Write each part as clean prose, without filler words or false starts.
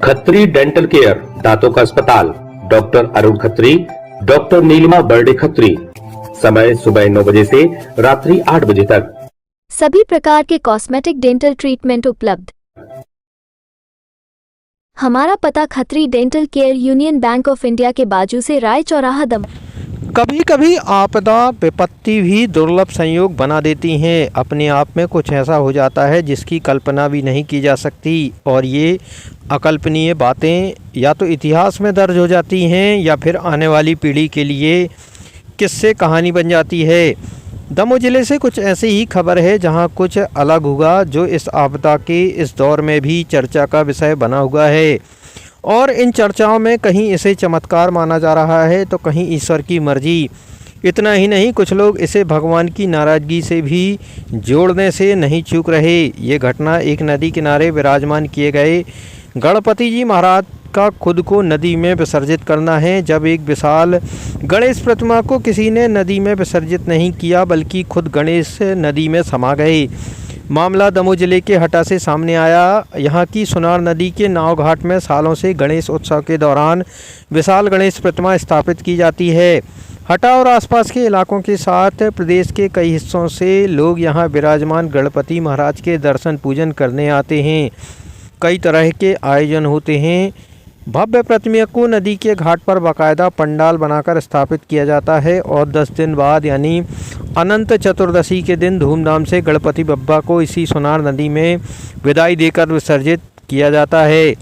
Khatri dental care, दांतों का अस्पताल, डॉक्टर अरुण खत्री, डॉक्टर नीलिमा बर्डे खत्री। समय सुबह 9 बजे से रात्रि 8 बजे तक। सभी प्रकार के कॉस्मेटिक डेंटल ट्रीटमेंट उपलब्ध। हमारा पता Khatri dental care, union bank of India के बाजू से, राय चौराहा, दमोह। कभी कभी आपदा विपत्ति भी दुर्लभ संयोग बना देती हैं। अपने आप में कुछ ऐसा हो जाता है जिसकी कल्पना भी नहीं की जा सकती, और ये अकल्पनीय बातें या तो इतिहास में दर्ज हो जाती हैं या फिर आने वाली पीढ़ी के लिए किस्से कहानी बन जाती है। दमोह ज़िले से कुछ ऐसी ही खबर है जहां कुछ अलग हुआ, जो इस आपदा के इस दौर में भी चर्चा का विषय बना हुआ है। और इन चर्चाओं में कहीं इसे चमत्कार माना जा रहा है तो कहीं ईश्वर की मर्जी। इतना ही नहीं, कुछ लोग इसे भगवान की नाराज़गी से भी जोड़ने से नहीं चूक रहे। ये घटना एक नदी किनारे विराजमान किए गए गणपति जी महाराज का खुद को नदी में विसर्जित करना है। जब एक विशाल गणेश प्रतिमा को किसी ने नदी में विसर्जित नहीं किया, बल्कि खुद गणेश नदी में समा गए। मामला दमोह जिले के हटा से सामने आया। यहाँ की सुनार नदी के नाव घाट में सालों से गणेश उत्सव के दौरान विशाल गणेश प्रतिमा स्थापित की जाती है। हटा और आसपास के इलाकों के साथ प्रदेश के कई हिस्सों से लोग यहाँ विराजमान गणपति महाराज के दर्शन पूजन करने आते हैं। कई तरह के आयोजन होते हैं। भव्य प्रतिमा को नदी के घाट पर बाकायदा पंडाल बनाकर स्थापित किया जाता है और 10 दिन बाद यानी अनंत चतुर्दशी के दिन धूमधाम से गणपति बप्पा को इसी सुनार नदी में विदाई देकर विसर्जित किया जाता है।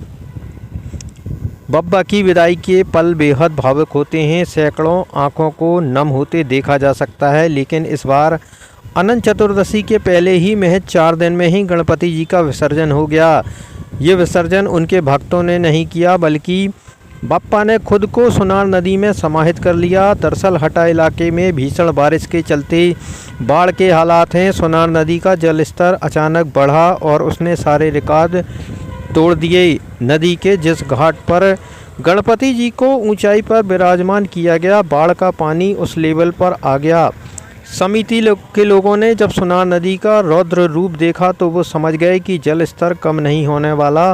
बप्पा की विदाई के पल बेहद भावुक होते हैं। सैकड़ों आंखों को नम होते देखा जा सकता है। लेकिन इस बार अनंत चतुर्दशी के पहले ही महज 4 दिन में ही गणपति जी का विसर्जन हो गया। ये विसर्जन उनके भक्तों ने नहीं किया, बल्कि बप्पा ने खुद को सुनार नदी में समाहित कर लिया। दरअसल हटा इलाके में भीषण बारिश के चलते बाढ़ के हालात हैं। सुनार नदी का जल स्तर अचानक बढ़ा और उसने सारे रिकॉर्ड तोड़ दिए। नदी के जिस घाट पर गणपति जी को ऊंचाई पर विराजमान किया गया, बाढ़ का पानी उस लेवल पर आ गया। समिति के लोगों ने जब सुनार नदी का रौद्र रूप देखा तो वो समझ गए कि जल स्तर कम नहीं होने वाला।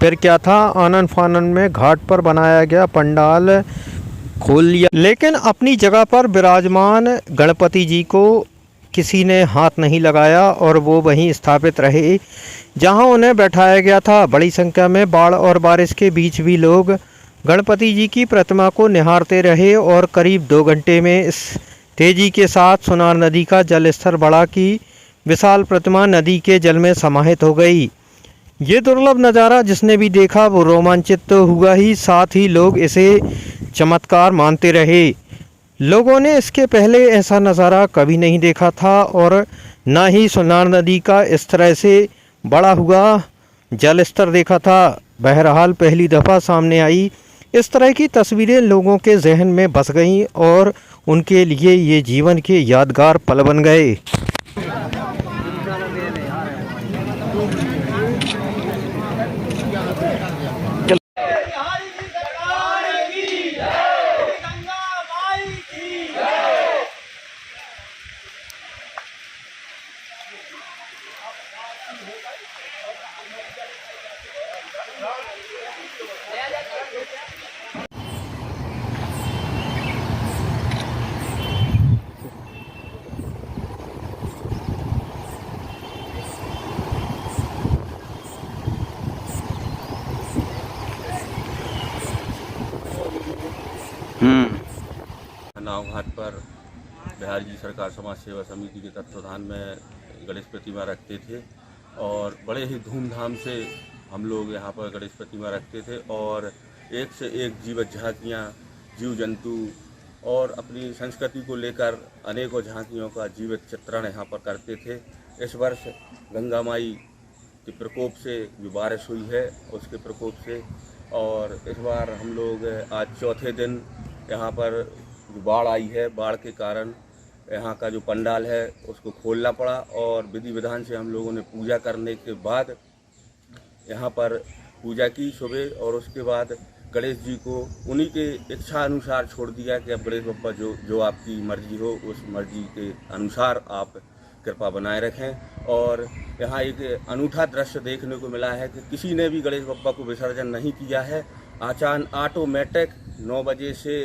फिर क्या था, आनन फानन में घाट पर बनाया गया पंडाल खोल लिया, लेकिन अपनी जगह पर विराजमान गणपति जी को किसी ने हाथ नहीं लगाया और वो वहीं स्थापित रहे जहां उन्हें बैठाया गया था। बड़ी संख्या में बाढ़ और बारिश के बीच भी लोग गणपति जी की प्रतिमा को निहारते रहे और करीब 2 घंटे में इस तेजी के साथ सुनार नदी का जल स्तर बढ़ा कि विशाल प्रतिमा नदी के जल में समाहित हो गई। ये दुर्लभ नज़ारा जिसने भी देखा वो रोमांचित तो हुआ ही, साथ ही लोग इसे चमत्कार मानते रहे। लोगों ने इसके पहले ऐसा नज़ारा कभी नहीं देखा था और ना ही सुनार नदी का इस तरह से बड़ा हुआ जल स्तर देखा था। बहरहाल पहली दफ़ा सामने आई इस तरह की तस्वीरें लोगों के जहन में बस गईं और उनके लिए ये जीवन के यादगार पल बन गए। नाव घाट पर बिहार जी सरकार समाज सेवा समिति के तत्वाधान में गणेश प्रतिमा रखते थे और बड़े ही धूमधाम से हम लोग यहाँ पर गणेश प्रतिमा रखते थे और एक से एक जीवत झांकियाँ, जीव जंतु और अपनी संस्कृति को लेकर अनेकों झांकियों का जीवित चित्रण यहाँ पर करते थे। इस वर्ष गंगा माई के प्रकोप से जो बारिश हुई है उसके प्रकोप से, और इस बार हम लोग आज चौथे दिन यहाँ पर जो बाढ़ आई है, बाढ़ के कारण यहाँ का जो पंडाल है उसको खोलना पड़ा और विधि विधान से हम लोगों ने पूजा करने के बाद यहाँ पर पूजा की सुबह, और उसके बाद गणेश जी को उन्हीं के इच्छा अनुसार छोड़ दिया कि अब गणेश बप्पा जो आपकी मर्जी हो उस मर्जी के अनुसार आप कृपा बनाए रखें। और यहाँ एक अनूठा दृश्य देखने को मिला है कि किसी ने भी गणेश बप्पा को विसर्जन नहीं किया है। ऑटोमेटिक 9 बजे से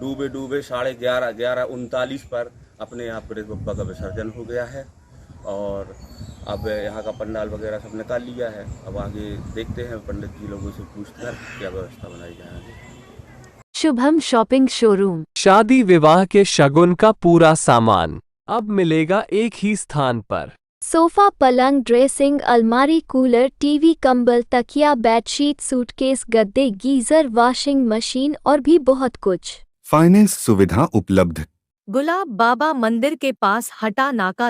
डूबे 11:39 पर अपने आप गणेश बप्पा का विसर्जन हो गया है। और अब यहाँ का पंडाल वगैरह सब निकाल लिया है। अब आगे देखते हैं, पंडित जी लोगों से पूछकर क्या व्यवस्था बनाई जाएगी। Shubham shopping showroom. शादी विवाह के शगुन का पूरा सामान अब मिलेगा एक ही स्थान पर। सोफा, पलंग, ड्रेसिंग, अलमारी, कूलर, टीवी, कंबल, तकिया, बेडशीट, सूटकेस, गद्दे, गीजर, वॉशिंग मशीन और भी बहुत कुछ। फाइनेंस सुविधा उपलब्ध। गुलाब बाबा मंदिर के पास हटा नाका